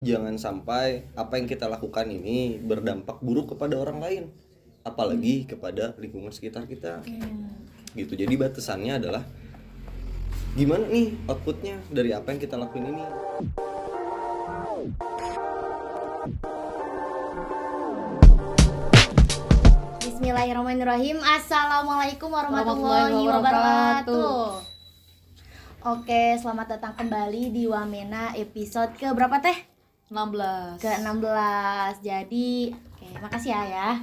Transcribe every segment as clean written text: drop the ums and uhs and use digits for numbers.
jangan sampai apa yang kita lakukan ini berdampak buruk kepada orang lain, apalagi kepada lingkungan sekitar kita. Gitu. Jadi batasannya adalah gimana nih outputnya dari apa yang kita lakuin ini. Bismillahirrahmanirrahim. Assalamualaikum warahmatullahi wabarakatuh. Oke, selamat datang kembali di Wamena episode ke berapa teh? 16. Ke-16. Jadi, makasih ya.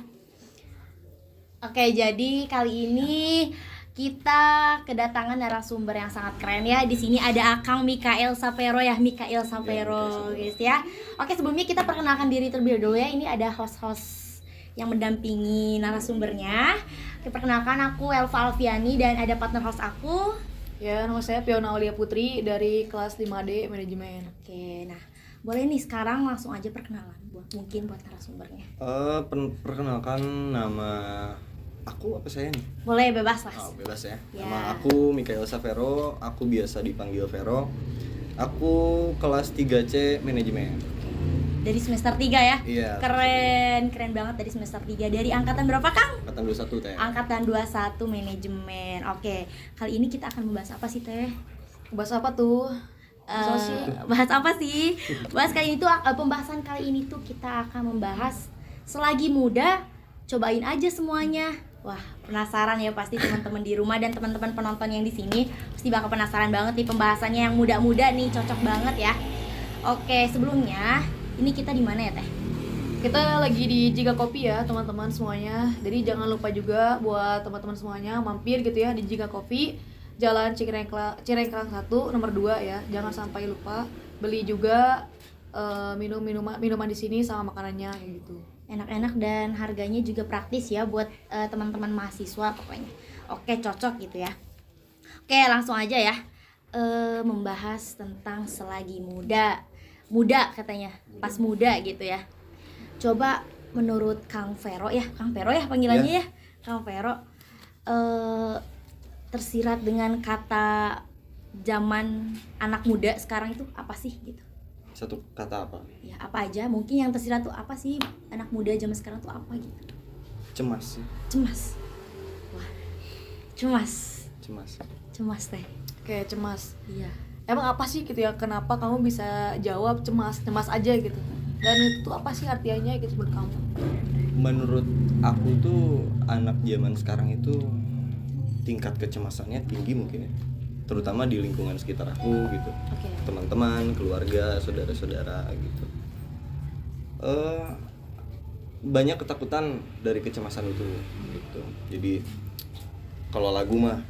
Oke, jadi kali ini kita kedatangan narasumber yang sangat keren ya. Di sini ada Akang Mikael Sapero ya, Mikael Sapero, guys ya. Oke, sebelumnya kita perkenalkan diri terlebih dahulu ya. Ini ada host-host yang mendampingi narasumbernya. Perkenalkan, aku Elva Alfiani dan ada partner host aku. Ya, nama saya Fiona Aulia Putri dari kelas 5D Manajemen. Oke, nah boleh nih sekarang langsung aja perkenalan buat narasumbernya. Perkenalkan, nama aku apa saya nih? Boleh, bebas lah. Oh, bebas ya. Ya. Nama aku Mikael Savero, aku biasa dipanggil Vero. Aku kelas 3C Manajemen. Dari semester 3 ya? Iya. Keren banget dari semester 3. Dari angkatan berapa, Kang? Angkatan 21 teh. Angkatan 21 Manajemen. Oke, kali ini kita akan membahas apa sih, Teh? Bahas apa tuh? Bahas apa sih? Bahas kali ini tuh pembahasan kali ini tuh kita akan membahas selagi muda, cobain aja semuanya. Wah, penasaran ya pasti teman-teman di rumah dan teman-teman penonton yang di sini pasti bakal penasaran banget nih pembahasannya yang muda-muda nih, cocok banget ya. Oke, sebelumnya ini kita di mana ya, Teh? Kita lagi di Jiga Kopi ya, teman-teman semuanya. Jadi jangan lupa juga buat teman-teman semuanya mampir gitu ya di Jiga Kopi, Jalan Cirengkrang 1 nomor 2 ya. Jangan sampai lupa beli juga minuman di sini sama makanannya kayak gitu. Enak-enak dan harganya juga praktis ya buat teman-teman mahasiswa pokoknya. Oke, cocok gitu ya. Oke, langsung aja ya. Membahas tentang selagi muda katanya, pas muda gitu ya. Coba menurut Kang Vero ya panggilannya ya, Kang Vero, tersirat dengan kata zaman anak muda sekarang itu apa sih gitu? Satu kata apa? Ya apa aja, mungkin yang tersirat tuh apa sih anak muda zaman sekarang tuh apa gitu? Cemas sih. Cemas. Wah, cemas teh. Kayak cemas. Iya. Emang apa sih gitu ya, kenapa kamu bisa jawab cemas aja gitu? Dan itu tuh apa sih artinya gitu menurut kamu? Menurut aku tuh anak zaman sekarang itu tingkat kecemasannya tinggi mungkin ya, terutama di lingkungan sekitar aku gitu. Oke. Teman-teman, keluarga, saudara-saudara gitu. Banyak ketakutan dari kecemasan itu gitu. Jadi kalau lagu mah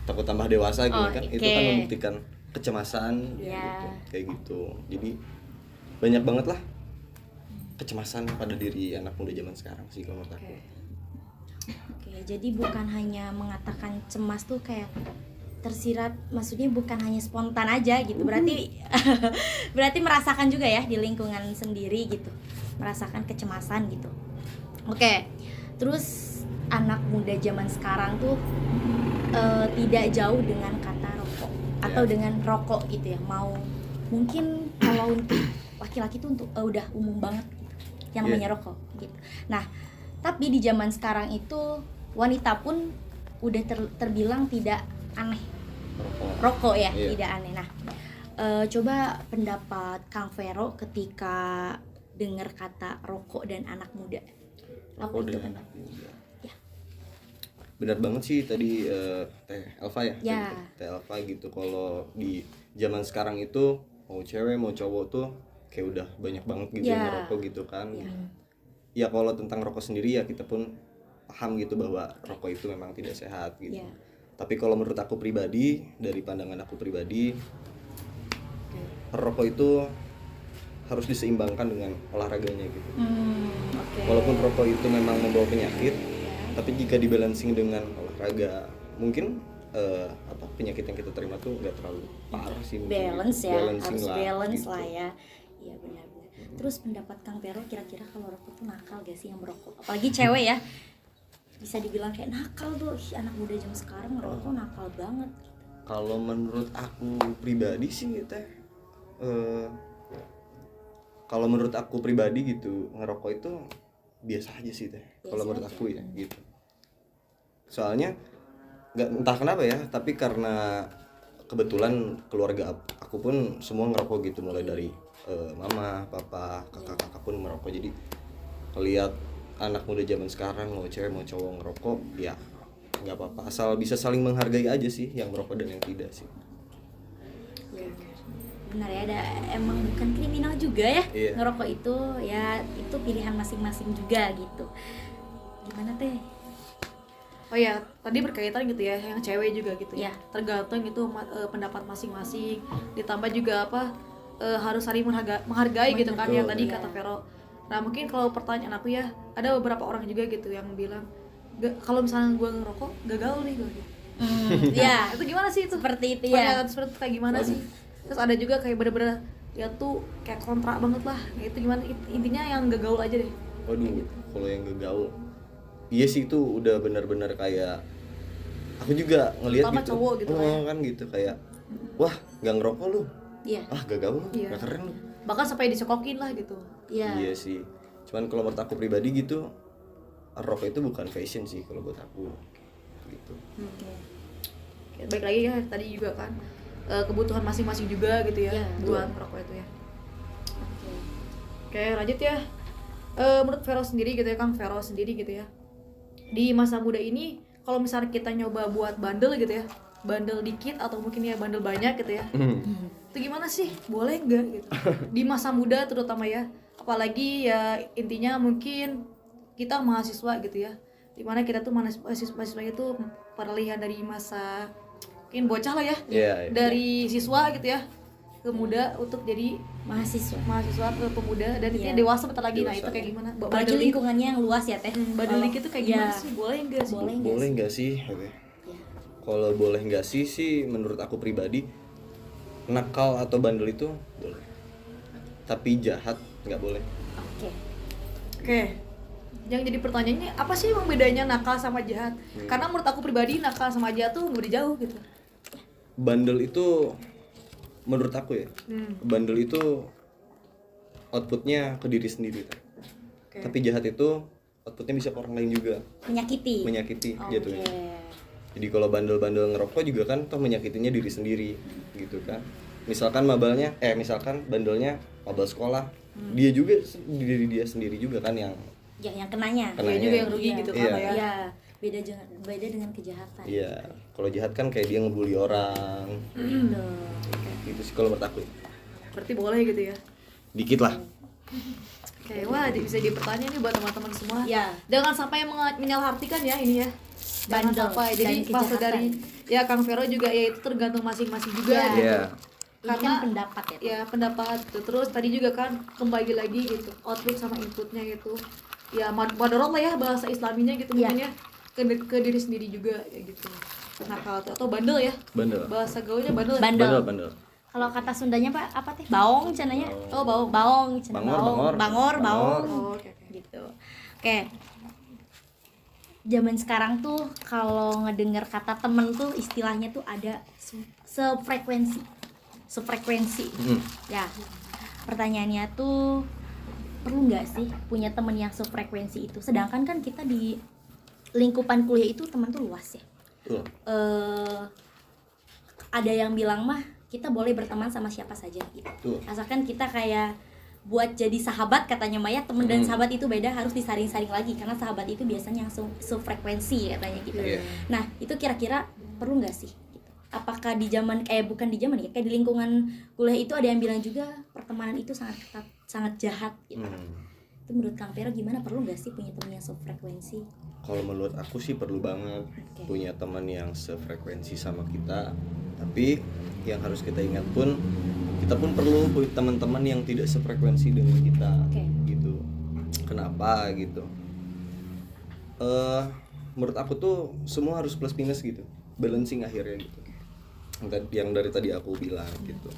takut tambah dewasa gitu kan, itu kan membuktikan kecemasan gitu, kayak gitu. Jadi banyak banget lah kecemasan pada diri anak muda zaman sekarang sih kalau menurut aku. Oke, jadi bukan hanya mengatakan cemas tuh kayak tersirat, maksudnya bukan hanya spontan aja gitu. Berarti merasakan juga ya di lingkungan sendiri gitu. Merasakan kecemasan gitu. Oke. Terus anak muda zaman sekarang tuh tidak jauh dengan kata rokok atau dengan rokok gitu ya. Mau mungkin kalau untuk laki-laki tuh untuk udah umum banget gitu, yang namanya rokok gitu. Nah, tapi di zaman sekarang itu wanita pun udah terbilang tidak aneh rokok ya, tidak aneh. Nah, coba pendapat Kang Vero ketika dengar kata rokok dan anak muda. Rokok dan anak muda. Ya. Benar banget sih tadi Teh Elva ya. Ya. Teh Elva gitu, kalau di zaman sekarang itu mau cewek mau cowok tuh kayak udah banyak banget gitu yang ngerokok gitu kan. Ya kalau tentang rokok sendiri ya kita pun paham gitu bahwa rokok itu memang tidak sehat gitu. Tapi kalau menurut aku pribadi, dari pandangan aku pribadi, rokok itu harus diseimbangkan dengan olahraganya gitu. Walaupun rokok itu memang membawa penyakit, tapi jika dibalancing dengan olahraga, mungkin penyakit yang kita terima tuh nggak terlalu parah sih. Balance ya, harus lah, balance gitu. lah ya. Iya benar-benar. Terus pendapat Kang Vero kira-kira kalau rokok tuh nakal gak sih yang merokok? Apalagi cewek ya, bisa dibilang kayak nakal tuh. Anak muda zaman sekarang ngerokok nakal banget. Kalau menurut aku pribadi sih Teh, kalau menurut aku pribadi gitu, ngerokok itu biasa aja sih teh. Kalau Biasa menurut aja. aku ya gitu. Soalnya nggak entah kenapa ya, tapi karena kebetulan keluarga aku pun semua ngerokok gitu, mulai dari mama, papa, kakak-kakak pun merokok. Jadi ngeliat anak muda zaman sekarang mau cewek mau cowok ngerokok, ya nggak apa-apa, asal bisa saling menghargai aja sih yang merokok dan yang tidak sih. Ya, benar ya, ada emang bukan kriminal juga ya. Iya. Ngerokok itu ya itu pilihan masing-masing juga gitu. Gimana teh? Oh ya, tadi berkaitan gitu ya, yang cewek juga gitu ya. Ya. Tergantung itu pendapat masing-masing. Ditambah juga harus saling menghargai gitu kan, yang tadi Iya. kata Vero. Nah mungkin kalau pertanyaan aku ya, ada beberapa orang juga gitu yang bilang, kalau misalnya gue ngerokok, gak gaul nih gue. Gitu. Ya, Itu gimana sih itu? seperti itu ya. Pernyataan seperti itu kayak gimana sih? Terus ada juga kayak bener-bener ya tuh kayak kontra banget lah. Ya itu gimana? Intinya yang gak gaul aja deh. Waduh, kalau yang gaul, iya sih itu udah benar-benar kayak aku juga ngelihat Terutama gitu. cowok gitu kan gitu kayak, wah nggak ngerokok lu, Iya. gak gaul, Iya. gak keren lu. Bahkan sampai dicekokin lah gitu. Iya. Iya sih, cuman kalau menurut aku pribadi gitu, rokok itu bukan fashion sih kalau buat aku, gitu. Oke. Kayak baik lagi ya tadi juga kan kebutuhan masing-masing juga gitu ya, Iya. buat merokok itu ya. Oke. Oke lanjut ya. Menurut Vero sendiri gitu ya, Kang Vero sendiri gitu ya, di masa muda ini kalau misalnya kita nyoba buat bandel gitu ya, bandel dikit atau mungkin ya bandel banyak gitu ya, itu gimana sih, boleh nggak gitu di masa muda terutama ya, apalagi ya intinya mungkin kita mahasiswa gitu ya, dimana kita tuh mahasiswa itu peralihan dari masa mungkin bocah lah ya, Iya, iya. dari siswa gitu ya ke muda untuk jadi Mahasiswa. mahasiswa ke pemuda dan Iya. itu dewasa bentar lagi. Nah Dewasa. itu kayak gimana? Apalagi lingkungannya yang luas ya teh. Bandel dikit tuh kayak gimana Ya. sih? Boleh nggak sih? Boleh nggak Boleh sih? nggak sih? Oke. Ya. Kalau boleh nggak sih menurut aku pribadi, nakal atau bandel itu boleh, tapi jahat nggak boleh. Oke. Oke. Yang jadi pertanyaannya apa sih emang bedanya nakal sama jahat? Karena menurut aku pribadi nakal sama jahat tuh nggak beda jauh gitu. Bandel itu menurut aku ya, bandel itu outputnya ke diri sendiri, Oke. tapi jahat itu outputnya bisa ke orang lain juga, Menyakiti. menyakiti Oke. jatuhnya. Jadi kalau bandel-bandel ngerokok juga kan toh menyakitinya diri sendiri gitu kan. Misalkan misalkan bandelnya mabal sekolah, dia juga diri dia sendiri juga kan yang Ya, yang kenanya. Kenanya. Dia juga yang rugi Iya. gitu kan Iya. ya. Iya, beda dengan kejahatan. iya, kalau jahat kan kayak dia ngebully orang. Betul. Gitu sih kalau menurut aku. Berarti boleh gitu ya. Dikit lah. Oke, wah bisa dipertanyaan nih buat teman-teman semua. Ya. Jangan sampai menyalahartikan ya ini ya. Jangan Bandel sampai. dan Jadi pas kejahatan. dari ya Kang Vero juga ya itu tergantung masing-masing juga Iya. gitu. Iya. Ini Karena kan pendapat ya. Teh. Ya pendapat gitu. Terus tadi juga kan kembali lagi gitu output sama inputnya gitu ya madorot lah ya bahasa islaminya gitu Iya. mungkin ya ke diri sendiri juga ya gitu. Nakal atau bandel ya, Bandel. bahasa gaulnya bandel ya? Bandel. Bandel. Kalau kata Sundanya Pak apa teh? Baong cenanya. Oh bau. Baong cenah. Bangor. Bangor, baong. Oh, oke. Gitu. Oke. Zaman sekarang tuh kalau ngedengar kata temen tuh istilahnya tuh ada sefrekuensi. Ya. Pertanyaannya tuh perlu nggak sih punya temen yang sefrekuensi itu? Sedangkan kan kita di lingkupan kuliah itu teman tuh luas ya. Tuh. Ada yang bilang mah kita boleh berteman sama siapa saja gitu. Tuh. Asalkan kita kayak buat jadi sahabat katanya Maya, temen dan sahabat itu beda, harus disaring-saring lagi karena sahabat itu biasanya yang sefrekuensi katanya gitu. Iya. Nah itu kira-kira perlu nggak sih? Gitu. Apakah di zaman bukan di zaman ya, kayak di lingkungan kuliah itu ada yang bilang juga pertemanan itu sangat ketat, sangat jahat gitu. Itu menurut Kang Vero gimana, perlu nggak sih punya teman yang sefrekuensi? Kalau menurut aku sih perlu banget punya teman yang sefrekuensi sama kita. Tapi yang harus kita ingat pun, kita pun perlu punya teman-teman yang tidak sefrekuensi dengan kita. Oke. Gitu. Kenapa gitu? Menurut aku tuh semua harus plus minus gitu, balancing akhirnya gitu. Yang dari tadi aku bilang gitu.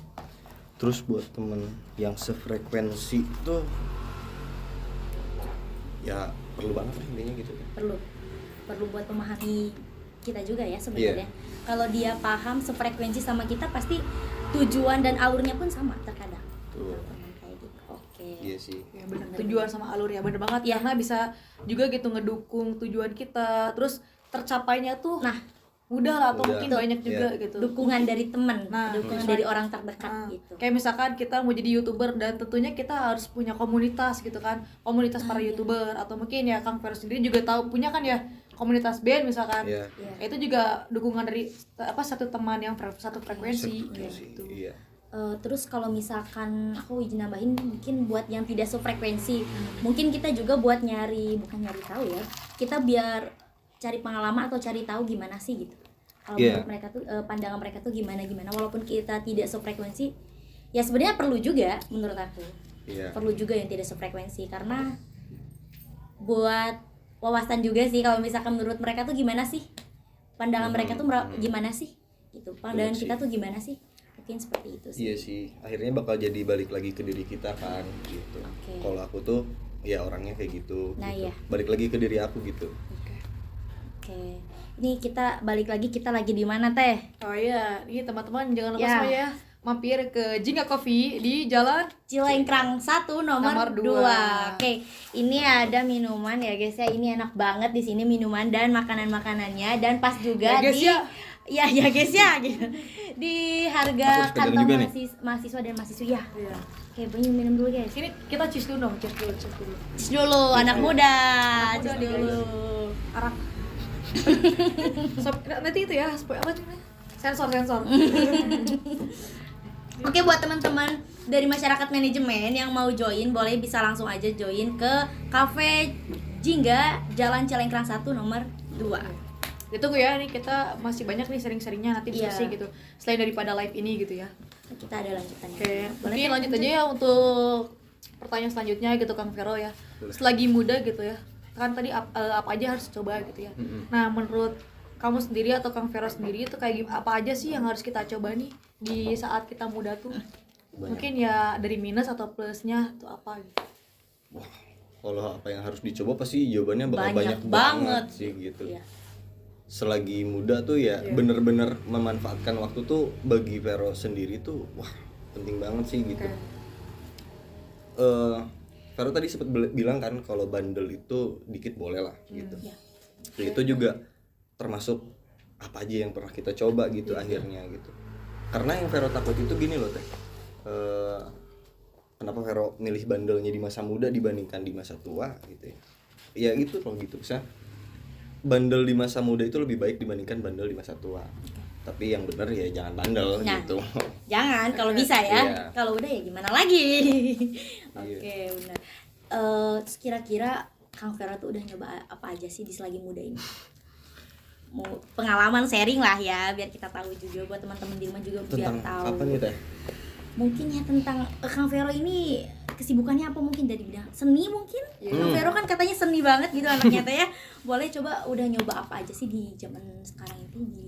Terus buat temen yang sefrekuensi tuh ya perlu banget lah intinya gitu. Perlu buat memahami kita juga ya sebenarnya. Kalau dia paham sefrekuensi sama kita, pasti tujuan dan alurnya pun sama terkadang. Tuh. Teman kayak gitu. Oke. Iya sih. Ya benar, tujuan sama alur ya bener banget Iya. karena bisa juga gitu ngedukung tujuan kita, terus tercapainya tuh Nah, mudah lah atau mudah. mungkin Tuh. banyak juga Iya. gitu. dukungan dari teman, Nah, dukungan misalnya- dari orang terdekat Nah, gitu. kayak misalkan kita mau jadi YouTuber dan tentunya kita harus punya komunitas gitu kan, komunitas para iya. YouTuber, atau mungkin ya Kang Vero sendiri juga tahu punya kan ya komunitas band misalkan. Iya. Iya. Itu juga dukungan dari satu teman yang satu frekuensi kayak gitu. Iya. Terus kalau misalkan aku izin nambahin mungkin buat yang tidak sefrekuensi, mungkin kita juga buat bukan nyari tahu ya, kita biar cari pengalaman atau cari tahu gimana sih gitu. Kalau Iya. menurut mereka tuh pandangan mereka tuh gimana walaupun kita tidak sefrekuensi, ya sebenarnya perlu juga menurut aku. Iya. Perlu juga yang tidak sefrekuensi karena buat wawasan juga sih kalau misalkan menurut mereka tuh gimana sih pandangan mereka tuh gimana sih gitu, pandangan Bener kita sih. tuh gimana sih, mungkin seperti itu sih. Iya sih, akhirnya bakal jadi balik lagi ke diri kita kan gitu. Oke. Kalau aku tuh ya orangnya kayak gitu. Nah, gitu. iya. Balik lagi ke diri aku gitu. Oke, ini kita balik lagi, kita lagi di mana teh? Oh iya, ini teman-teman jangan lupa Ya. semua ya mampir ke Jingga Coffee di Jalan Cilengkrang 1 nomor Nomor 2. dua. Oke, ini ada minuman ya guys ya. Ini enak banget di sini minuman dan makanan-makanannya, dan pas juga Ya, guys, di ya. ya guys ya gitu. Di Aku harga harus pegang kantong juga nih. mahasiswa dan mahasiswi ya. Iya. Oke, minum dulu guys. Sini kita cheers dulu dong, cheers dulu. Cheers dulu anak muda. Anak muda Cheers nih, dulu. Arak. Nanti itu ya, apa sih namanya? Sensor. Oke, buat teman-teman dari masyarakat manajemen yang mau join, boleh bisa langsung aja join ke Cafe Jingga Jalan Cilengkrang 1 nomor 2. Ditunggu ya, nih kita masih banyak nih sering-seringnya nanti diskusi Iya. gitu. Selain daripada live ini gitu ya. Kita ada lanjutannya. Oke, Boleh mungkin kan? lanjut aja ya untuk pertanyaan selanjutnya gitu Kang Vero ya. Selagi muda gitu ya. Kan tadi apa aja harus coba gitu ya. Nah, menurut kamu sendiri atau Kang Vero sendiri itu kayak apa aja sih yang harus kita coba nih di saat kita muda tuh? Banyak. Mungkin ya dari minus atau plusnya tuh apa gitu. Wah, kalau apa yang harus dicoba pasti jawabannya bakal Banyak banyak, banget. sih gitu. Iya. Selagi muda tuh ya Iya. bener-bener memanfaatkan waktu tuh bagi Vero sendiri tuh wah penting banget sih gitu. Oke. Vero tadi sempat bilang kan kalau bandel itu dikit boleh lah gitu. Iya. Itu juga termasuk apa aja yang pernah kita coba gitu akhirnya gitu. Karena yang Vero takut itu gini loh teh. Kenapa Vero milih bandelnya di masa muda dibandingkan di masa tua gitu ya. Ya gitu loh gitu. Misalnya bandel di masa muda itu lebih baik dibandingkan bandel di masa tua. Tapi yang bener ya jangan bandel Nah. gitu. Jangan kalau bisa ya. Iya. Kalau udah ya gimana lagi. Iya. Oke, benar. Terus kira-kira Kang Vero tuh udah nyoba apa aja sih di selagi muda ini? Mau pengalaman sharing lah ya, biar kita tahu juga, buat teman-teman di rumah juga biar Tentang tahu. apa nih teh? Mungkin ya tentang Kang Vero ini kesibukannya apa, mungkin dari bidang seni mungkin? Kang Vero kan katanya seni banget gitu anaknya teh ya. Boleh coba udah nyoba apa aja sih di zaman sekarang itu di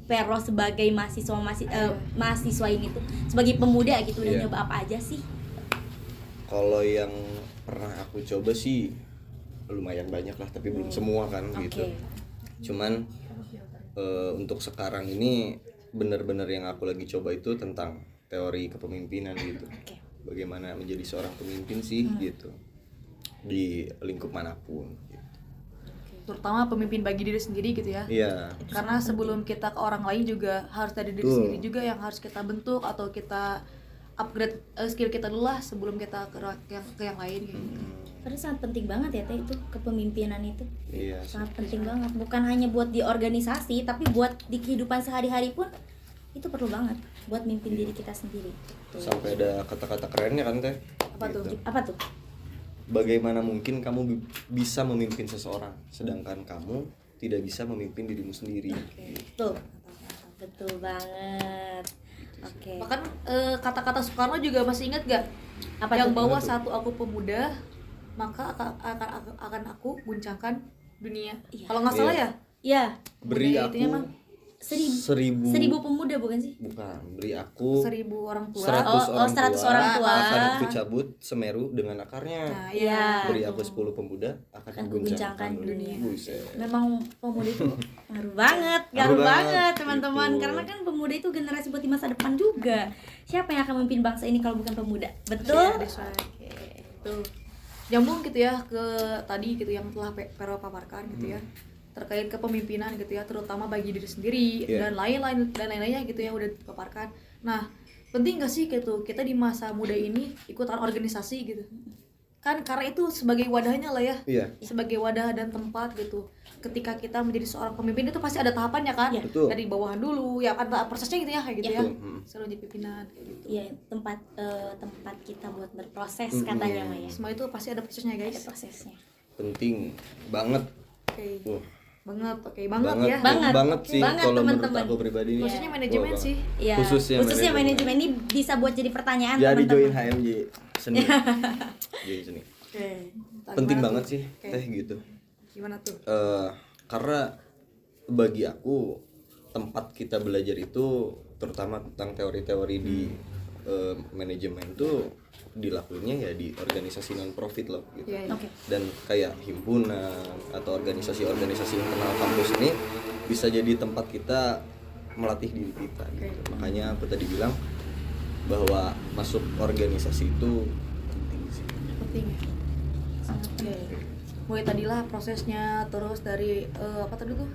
Vero sebagai mahasiswa ini tuh, sebagai pemuda gitu, udah Iya. nyoba apa aja sih? Kalau yang pernah aku coba sih lumayan banyak lah, tapi belum semua kan gitu. Oke. Cuman untuk sekarang ini benar-benar yang aku lagi coba itu tentang teori kepemimpinan gitu. Oke. Bagaimana menjadi seorang pemimpin sih gitu di lingkup manapun. Gitu. Terutama pemimpin bagi diri sendiri gitu ya. Iya. Karena sebelum kita ke orang lain juga harus dari diri Betul. sendiri juga yang harus kita bentuk atau kita upgrade skill kita dulu lah sebelum kita ke yang lain gitu. Karena sangat penting banget ya teh itu, kepemimpinan itu. Iya. Sangat penting banget, bukan hanya buat di organisasi tapi buat di kehidupan sehari-hari pun itu perlu banget buat mimpin diri kita sendiri. Tuh. Sampai ada kata-kata kerennya kan teh. Apa tuh? Gitu. Apa tuh? Bagaimana mungkin kamu bisa memimpin seseorang sedangkan kamu tidak bisa memimpin dirimu sendiri. Tuh. Betul banget. Oke. Bahkan kata-kata Soekarno juga masih ingat gak? Apa yang tuh? bahwa Apa tuh? satu aku pemuda maka akan aku guncangkan dunia. Iya. Kalau nggak salah Iya. ya. Iya, Beri Budaya aku itunya mah 1000 pemuda bukan sih? Bukan, beri aku 1000 orang tua. 100 orang tua. akan ku cabut Semeru dengan akarnya. Nah, Iya. Beri aku 10 pemuda akan Akan kuguncangkan kuguncangkan dunia. Buset. Memang pemuda itu ngaruh banget, Ngaruh banget, banget teman-teman. gitu. Karena kan pemuda itu generasi buat di masa depan juga. Siapa yang akan memimpin bangsa ini kalau bukan pemuda? Betul? Iya, that's right. Tuh. Nyambung gitu ya ke tadi gitu yang telah Vero paparkan gitu ya. Terkait kepemimpinan gitu ya, terutama bagi diri sendiri Iya. dan lain-lainnya gitu ya udah dipaparkan. Nah, penting gak sih gitu kita di masa muda ini ikutan organisasi gitu? Kan karena itu sebagai wadahnya lah ya. Iya. Sebagai wadah dan tempat gitu. Ketika kita menjadi seorang pemimpin itu pasti ada tahapannya kan? Iya. Betul. Dari bawahan dulu, ya ada prosesnya gitu ya kayak gitu Iya. ya. Betul. Selalu jadi pimpinan kayak gitu. Iya, tempat kita buat berproses katanya Mah ya. Semua itu pasti ada prosesnya Ada guys. prosesnya. Penting banget. Oke. Wah, Banget banget ya. banget sih Banget, kalau menurut teman-teman. aku pribadi nih. Khususnya manajemen Wah, banget. sih. Iya. Khususnya manajemen ini bisa buat jadi pertanyaan Jadi join teman-teman. HMJ seni. Join seni. Oke. Penting Gimana banget tuh? sih Oke. teh gitu. Gimana tuh? Karena bagi aku tempat kita belajar itu terutama tentang teori-teori di manajemen tuh dilakuinnya ya di organisasi non profit loh gitu. Iya, iya. Oke. Dan kayak himpunan atau organisasi-organisasi internal kampus ini bisa jadi tempat kita melatih diri kita gitu. Makanya aku tadi bilang bahwa masuk organisasi itu penting sih. Penting ya. Oke. Mulai tadilah prosesnya, terus dari apa tadi tuh?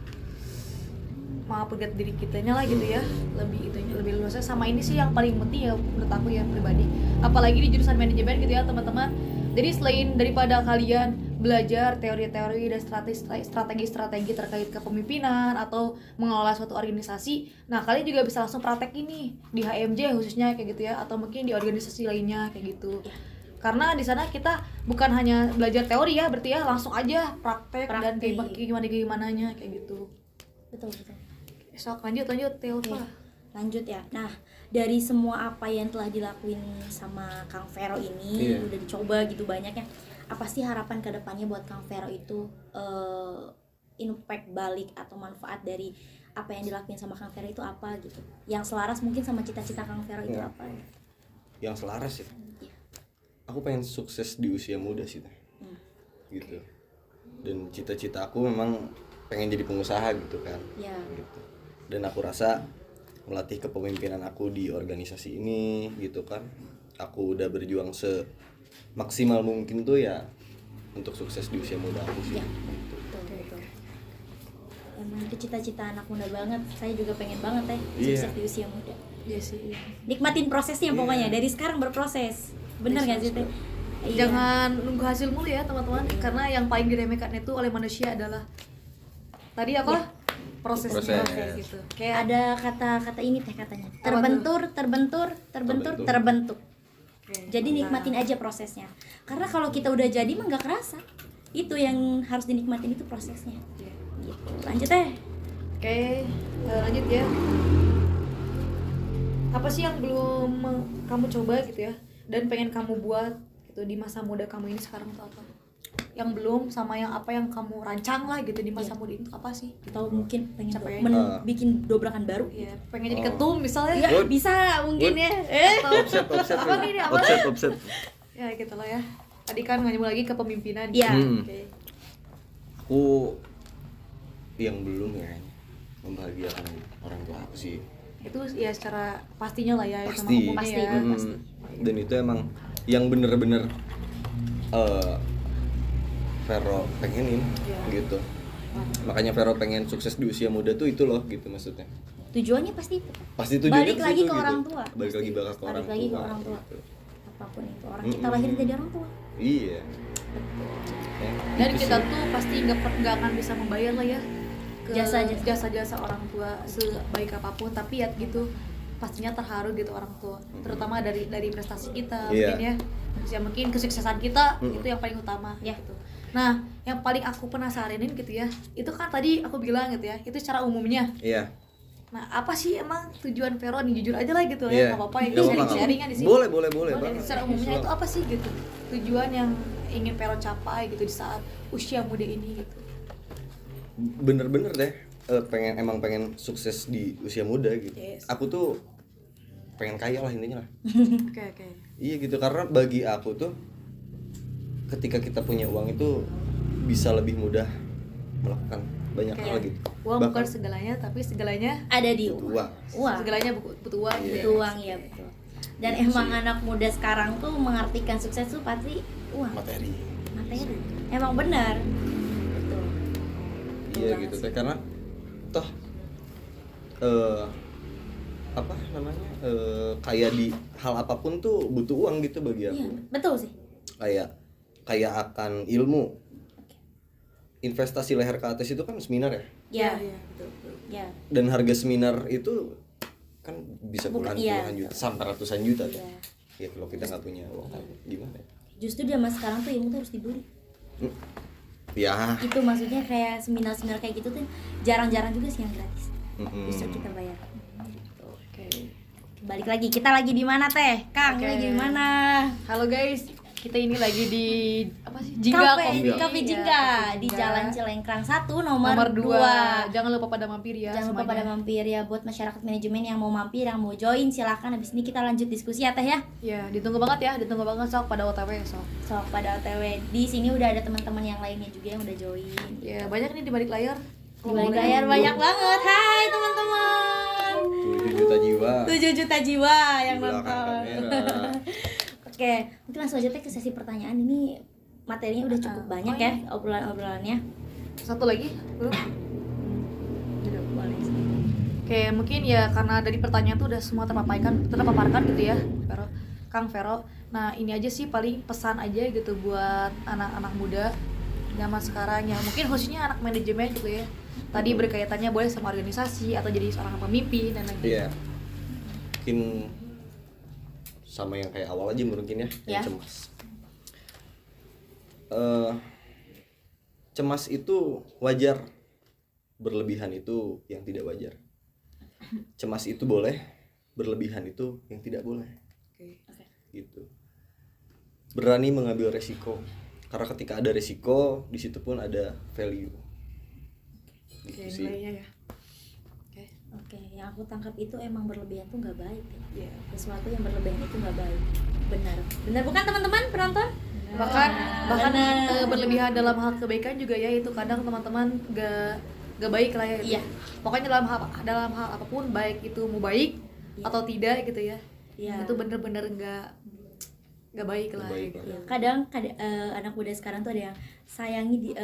Mengupgrade diri kitanya lah gitu ya. Lebih luasnya sama ini sih yang paling penting ya menurut aku ya pribadi. Apalagi di jurusan manajemen gitu ya teman-teman. Jadi selain daripada kalian belajar teori-teori dan strategi-strategi terkait kepemimpinan atau mengelola suatu organisasi, nah kalian juga bisa langsung praktek ini di HMJ khususnya kayak gitu ya, atau mungkin di organisasi lainnya kayak gitu. Karena di sana kita bukan hanya belajar teori ya, berarti ya langsung aja praktek. Dan gimananya kayak gitu. Betul. Sok lanjut Teo. Oke, lanjut ya. Nah, dari semua apa yang telah dilakuin sama Kang Vero ini, Iya. udah dicoba gitu banyaknya. Apa sih harapan kedepannya buat Kang Vero itu impact balik atau manfaat dari apa yang dilakuin sama Kang Vero itu apa gitu? Yang selaras mungkin sama cita-cita Kang Vero itu Iya. apa? Yang selaras ya. Iya. Aku pengen sukses di usia muda sih teh. Gitu. Dan cita-cita aku memang pengen jadi pengusaha gitu kan. Ya. Gitu. Dan aku rasa melatih kepemimpinan aku di organisasi ini gitu kan, aku udah berjuang semaksimal mungkin tuh ya untuk sukses di usia muda aku sih. Ya. Betul. Emang itu cita-cita anak muda banget. Saya juga pengen banget Iya. sukses di usia muda. Iya sih. Nikmatin prosesnya Iya. pokoknya dari sekarang berproses. Bener nggak sih teh? Iya. Jangan nunggu hasil mulu ya teman-teman, karena yang paling diremehkan itu oleh manusia adalah tadi apa? Prosesnya Proses. kayak gitu. Kayak Ada kata-kata ini teh katanya. Apa Terbentur. Oke. Jadi nikmatin aja prosesnya. Karena kalau kita udah jadi mah nggak kerasa. Itu yang harus dinikmatin itu prosesnya. Iya. Gitu. Lanjut teh. Oke, lanjut ya. Apa sih yang belum kamu coba gitu ya, dan pengen kamu buat gitu di masa muda kamu ini sekarang tuh apa? Yang belum sama yang apa yang kamu rancang lah gitu di masa muda itu apa sih? Atau mungkin pengen Capek. bikin dobrakan baru. Iya, pengen jadi ketum misalnya. Ya, Good. bisa mungkin Good. ya. Offset. Apa nih, apa? Offset. Ya gitu lah ya. Tadi kan nyambung lagi ke pemimpinan. Iya. Oke. Aku yang belum ya kayaknya membahagiakan orang tua aku sih. Itu ya secara pastinya lah ya, sama Pasti. umumnya Pasti. ya. Mm. Dan itu emang yang bener-bener Vero pengenin Iya. gitu. Makanya Vero pengen sukses di usia muda tuh itu loh gitu maksudnya. Tujuannya pasti itu. Pasti tujuannya Balik ke lagi situ ke gitu. orang tua. Balik Pasti. lagi bakal ke Balik orang lagi ke tua. orang tua. Gitu. Apapun itu orang kita lahir jadi orang tua. Iya. Ya, Dan gitu kita sih. tuh pasti nggak akan bisa membayar lah ya ke jasa-jasa orang tua sebaik apapun, tapi ya gitu pastinya terharu gitu orang tua, terutama dari prestasi kita. Iya. Mungkin ya mungkin kesuksesan kita Mm-mm. itu yang paling utama Ya. gitu. Nah, yang paling aku penasaranin gitu ya, itu kan tadi aku bilang gitu ya, itu secara umumnya. Iya. Nah, apa sih emang tujuan Vero nih, jujur aja lah gitu Iya. ya, nggak apa-apa ya, Nggak apa-apa. sharing-sharingan di sini. Boleh banget. Secara umumnya itu apa sih gitu, tujuan yang ingin Vero capai gitu di saat usia muda ini gitu. Bener-bener deh pengen sukses di usia muda gitu. Yes. Aku tuh pengen kaya lah intinya lah. Oke. Iya gitu, karena bagi aku tuh ketika kita punya uang itu bisa lebih mudah melakukan banyak hal gitu. Uang bukan Bahkan segalanya, tapi segalanya Ada di uang. uang. Uang. segalanya butuh uang. Iya. Gitu. Butuh uang ya betul. Dan emang anak muda sekarang tuh mengartikan sukses tuh pasti uang, Materi. materi. Emang benar. Betul. Iya banget gitu sih. teh, karena toh apa namanya kayak di hal apapun tuh butuh uang gitu bagi Iya, aku. betul sih. Kayak akan ilmu, investasi leher ke atas itu kan seminar ya, Ya, Iya, betul. ya. dan harga seminar itu kan bisa Bukan, puluhan iya. juta sampai ratusan juta tuh. Iya. Ya kalau kita nggak punya uang kan gimana ya? Justru zaman sekarang tuh ilmu tuh harus dibeli. Ya. Itu maksudnya kayak seminar-seminar kayak gitu tuh jarang-jarang juga sih yang gratis. Mm-mm. Justru kita bayar. Oke. Balik lagi, kita lagi di mana teh? Kang, Oke. lagi di mana? Halo guys, kita ini lagi di apa sih? Jingga Kafe, Coffee. Kafe Ya, Jingga Kafe di Jingga. Jalan Cilengkrang 1 nomor Nomor 2. 2. Jangan lupa pada mampir ya. Jangan lupa pada semuanya. mampir ya, buat masyarakat manajemen yang mau mampir, yang mau join silakan. Habis ini kita lanjut diskusi ya teh ya. Ya, ditunggu banget sok pada OTW sok. Sok pada OTW. Di sini udah ada teman-teman yang lainnya juga yang udah join. Ya, banyak nih di balik layar. Di balik layar banyak banget. Hai teman-teman. 7 juta jiwa 7 juta jiwa yang di belakang nonton. kamera. Oke, mungkin langsung aja teh ke sesi pertanyaan. Ini materinya udah cukup banyak ya, obrolan-obrolannya. Satu lagi, belum? Boleh. Oke, mungkin ya karena dari pertanyaan tuh udah semua terpaparkan gitu ya, Kang Vero. Nah, ini aja sih paling pesan aja gitu buat anak-anak muda zaman sekarang ya. Mungkin khususnya anak manajemen gitu ya. Tadi berkaitannya boleh sama organisasi atau jadi seorang pemimpin dan lain-lain. Iya. Mungkin sama yang kayak awal aja mungkin ya, yang Ya. cemas. Cemas itu wajar, berlebihan itu yang tidak wajar. Cemas itu boleh, berlebihan itu yang tidak boleh. Oke. Gitu. Berani mengambil resiko, karena ketika ada resiko di situ pun ada value. Gitu Oke, sih. nilainya ya. Oke. Oke, yang aku tangkap itu emang berlebihan tuh nggak baik ya. Iya. Sesuatu yang berlebihan itu nggak baik. Benar bukan teman-teman penonton? Bahkan Benar. berlebihan dalam hal kebaikan juga ya, itu kadang teman-teman gak baik lah ya. Gitu. Iya. Pokoknya dalam hal apapun, baik itu mau baik Iya. atau tidak gitu ya. Iya. Itu bener-bener gak baik lah. Nggak baik Gitu. lah. Ya, kadang anak muda sekarang tuh ada yang sayangi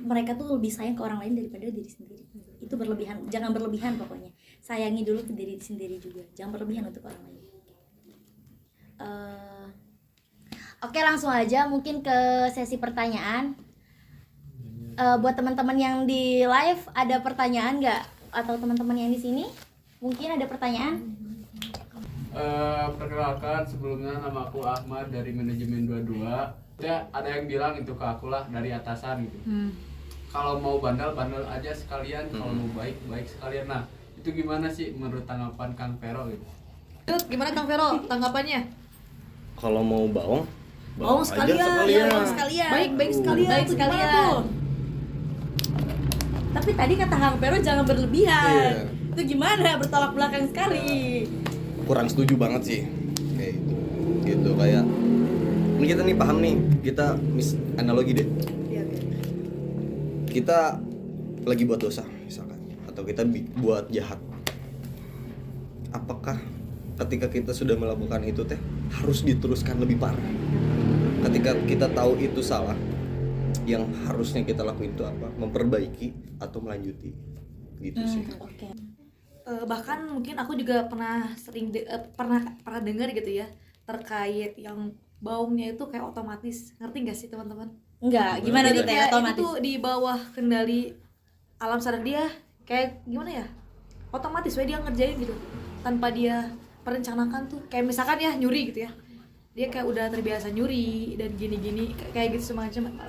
mereka tuh lebih sayang ke orang lain daripada diri sendiri. Itu berlebihan, jangan berlebihan pokoknya. Sayangi dulu ke diri sendiri juga, jangan berlebihan untuk orang lain. Oke, langsung aja mungkin ke sesi pertanyaan. Buat teman-teman yang di live ada pertanyaan nggak? Atau teman-teman yang di sini mungkin ada pertanyaan? Perkenalkan, sebelumnya nama aku Ahmad dari manajemen 22. Ya, ada yang bilang itu ke aku lah dari atasan gitu. Kalau mau bandel aja sekalian, kalau mau baik sekalian. Nah, itu gimana sih menurut tanggapan Kang Vero gitu? Terus gimana Kang Vero tanggapannya? Kalau mau bawang aja sekalian, ya, bawang sekalian. Baik sekalian. Baik Itu gimana sekalian. tuh? Tapi tadi kata Kang Vero jangan berlebihan. Iya. Itu gimana? Bertolak belakang sekali. kurang setuju banget sih kayak gitu kayak ini kita nih paham nih, kita analogi deh, Iya, oke. kita lagi buat dosa misalkan, atau kita buat jahat. Apakah ketika kita sudah melakukan itu teh harus diteruskan lebih parah? Ketika kita tahu itu salah, yang harusnya kita lakuin itu apa? Memperbaiki atau melanjuti gitu sih. Oke. Bahkan mungkin aku juga pernah pernah dengar gitu ya, terkait yang baungnya itu kayak otomatis. Ngerti nggak sih teman-teman? Enggak, gimana Jadi tuh teh kayak otomatis? itu tuh di bawah kendali alam sadar dia, kayak gimana ya, otomatis dia ngerjain gitu tanpa dia perencanakan tuh. Kayak misalkan ya nyuri gitu ya, dia kayak udah terbiasa nyuri dan gini-gini kayak gitu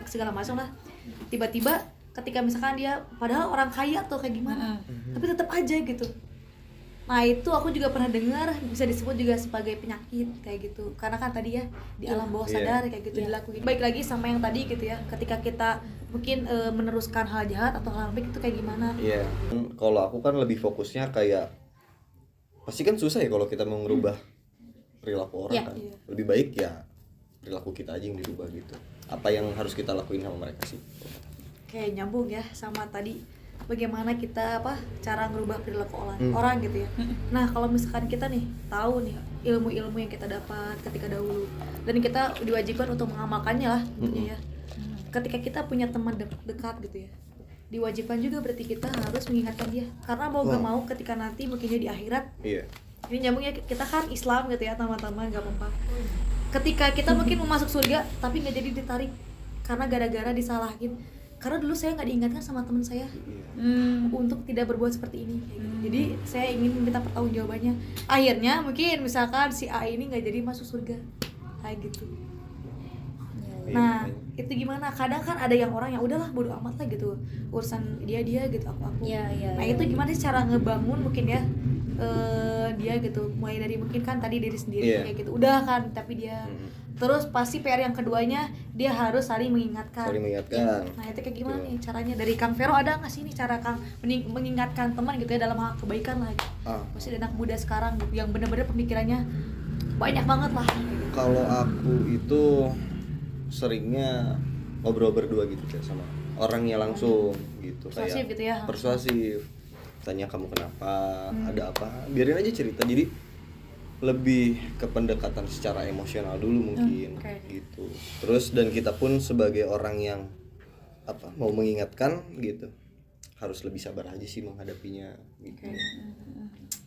segala macam lah. Tiba-tiba ketika misalkan dia padahal orang kaya tuh kayak gimana, tapi tetap aja gitu Nah itu aku juga pernah dengar bisa disebut juga sebagai penyakit kayak gitu, karena kan tadi ya di alam bawah sadar kayak gitu dilakuin. Baik lagi sama yang tadi gitu ya, ketika kita mungkin meneruskan hal jahat atau hal baik itu kayak gimana. Iya. Kalau aku kan lebih fokusnya kayak pasti kan susah ya kalau kita mau ngerubah perilaku orang kan. Lebih baik ya perilaku kita aja yang dirubah gitu. Apa yang harus kita lakuin sama mereka sih? Kayak nyambung ya sama tadi, bagaimana kita cara ngerubah perilaku orang gitu ya. Nah kalau misalkan kita nih tahu nih ilmu-ilmu yang kita dapat ketika dahulu dan kita diwajibkan untuk mengamalkannya lah tentunya ya. Ketika kita punya teman dekat gitu ya, diwajibkan juga berarti kita harus mengingatkan dia, karena mau gak mau ketika nanti mungkin dia di akhirat. Ini nyambung ya, kita kan Islam gitu ya teman-teman, gak apa-apa ketika kita mungkin mau masuk surga tapi nggak jadi ditarik karena gara-gara disalahin, karena dulu saya nggak diingatkan sama teman saya untuk tidak berbuat seperti ini kayak gitu. Jadi saya ingin minta pertanggungjawabannya. Akhirnya mungkin misalkan si A ini nggak jadi masuk surga kayak gitu. Nah itu gimana, kadang kan ada yang orang yang udahlah bodo amat lah gitu, urusan dia gitu, aku nah itu gimana sih cara ngebangun mungkin ya dia gitu, mulai dari mungkin kan tadi diri sendiri kayak gitu udah kan, tapi dia terus pasti PR yang keduanya dia harus saling mengingatkan. Nah itu kayak gimana nih caranya dari Kang Vero, ada nggak sih nih cara Kang mengingatkan teman gitu ya dalam hal kebaikan lah gitu. Masih ada anak muda sekarang gitu, yang benar-benar pemikirannya banyak banget lah gitu. Kalau aku itu seringnya ngobrol berdua gitu ya sama orangnya langsung gitu, Persuasif kayak gitu ya. persuasif, tanya kamu kenapa, ada apa, biarin aja cerita. Jadi lebih ke pendekatan secara emosional dulu mungkin gitu. Terus dan kita pun sebagai orang yang mau mengingatkan gitu harus lebih sabar aja sih menghadapinya gitu.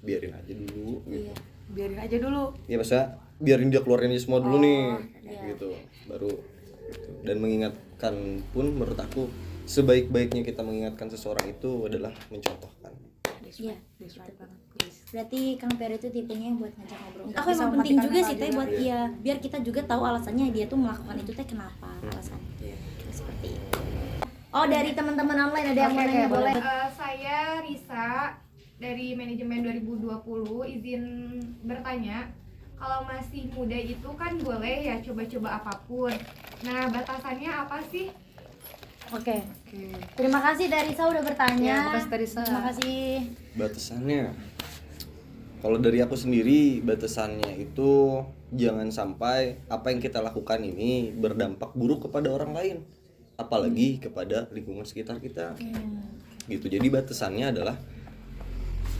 Biarin aja dulu gitu. Biarin aja dulu Ya masa biarin dia keluarin aja semua dulu nih gitu, baru gitu. Dan mengingatkan pun menurut aku sebaik-baiknya kita mengingatkan seseorang itu adalah mencontohkan. Iya, berarti Kang Peri itu tipenya buat ngajak ngobrol. Aku Bisa emang penting mematikan juga sih mental teh juga. buat biar kita juga tahu alasannya dia tuh melakukan itu teh kenapa alasannya. Seperti itu. Oh dari teman-teman online ada yang mau nanya boleh? Saya Risa dari manajemen 2020, izin bertanya. Kalau masih muda itu kan boleh ya coba-coba apapun. Nah batasannya apa sih? Oke. Terima kasih dari Risa udah bertanya. makasih dari Risa. Terima kasih. Batasannya, kalau dari aku sendiri batasannya itu jangan sampai apa yang kita lakukan ini berdampak buruk kepada orang lain, apalagi kepada lingkungan sekitar kita gitu. Jadi batasannya adalah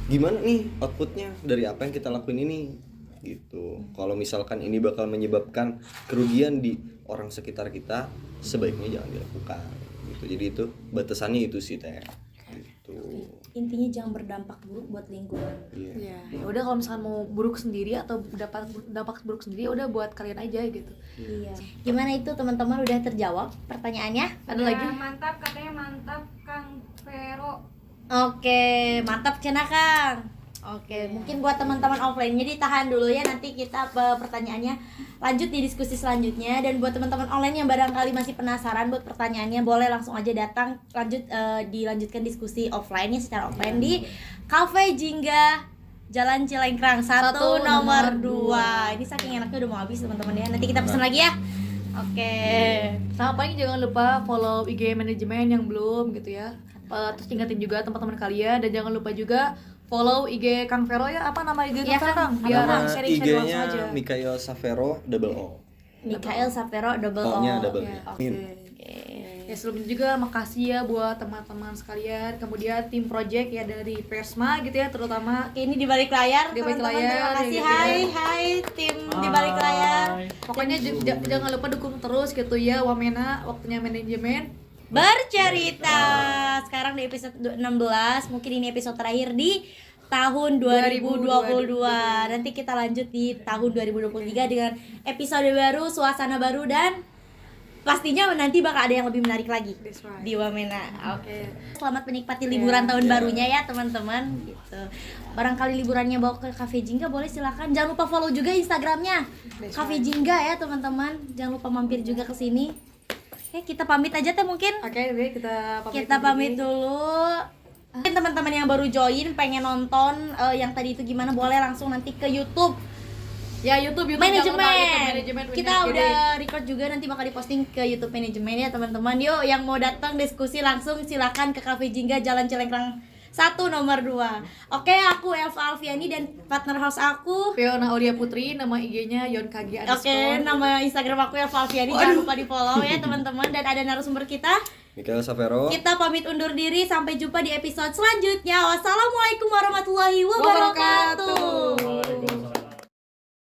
gimana nih outputnya dari apa yang kita lakuin ini gitu. Kalau misalkan ini bakal menyebabkan kerugian di orang sekitar kita, sebaiknya jangan dilakukan gitu. Jadi itu batasannya itu sih teh gitu. Intinya jangan berdampak buruk buat lingkungan. Ya udah, kalau misalkan mau buruk sendiri atau dampak buruk sendiri udah buat kalian aja gitu. Iya. Gimana itu teman-teman udah terjawab pertanyaannya? Ada Nah, lagi? mantap, katanya mantap Kang Vero. Oke, mantap cina Kang. Oke, mungkin buat teman-teman offline-nya ditahan dulu ya, nanti kita pertanyaannya lanjut di diskusi selanjutnya. Dan buat teman-teman online yang barangkali masih penasaran buat pertanyaannya, boleh langsung aja datang dilanjutkan diskusi offline-nya secara offline di Cafe Jingga Jalan Cilengkrang 1 nomor 2. Ini saking enaknya udah mau habis teman-teman ya. Nanti kita pesan lagi ya. Oke. Sama paling jangan lupa follow IG manajemen yang belum gitu ya. Terus ingetin juga teman-teman kalian, dan jangan lupa juga follow IG Kang Vero ya. Apa nama IG Kang Vero Kang? Biar Nama sharing-sharing langsung aja. IG-nya Mikael Savero double O. Mikael Savero double O. O-nya double Ya, O. oke. Ya sebelumnya juga makasih ya buat teman-teman sekalian, kemudian tim project ya dari Persma gitu ya, terutama Ini di balik layar, Di balik teman-teman. layar, Terima kasih. ya gitu. Hai tim di balik layar. pokoknya jangan lupa dukung terus gitu ya Wamena, waktunya manajemen. Bercerita. Sekarang di episode 16, mungkin ini episode terakhir di tahun 2022. Nanti kita lanjut di tahun 2023 dengan episode baru, suasana baru, dan pastinya nanti bakal ada yang lebih menarik lagi That's right. di Wamena. Oke. Selamat menikmati liburan tahun barunya ya teman-teman gitu. Barangkali liburannya bawa ke Cafe Jingga, boleh silakan. Jangan lupa follow juga Instagramnya Cafe Jingga ya teman-teman. Jangan lupa mampir juga ke sini. Oke, kita pamit aja teh mungkin. Oke, deh kita pamit. Kita pamit dulu. Mungkin teman-teman yang baru join pengen nonton yang tadi itu gimana, boleh langsung nanti ke YouTube Ya YouTube jangan lupa manajemen. manajemen Kita udah record juga, nanti bakal diposting ke YouTube manajemen ya teman-teman. Yuk yang mau datang diskusi langsung silakan ke Cafe Jingga Jalan Celengkrang 1 nomor 2. Oke, aku Elva Alfiani dan partner house aku Fiona Aulia Putri, nama IG-nya YonKG_. Oke, nama Instagram aku Elva Alfiani, jangan lupa di follow ya teman-teman. Dan ada narasumber kita. Mikael Savero. Kita pamit undur diri, sampai jumpa di episode selanjutnya. Wassalamualaikum warahmatullahi wabarakatuh.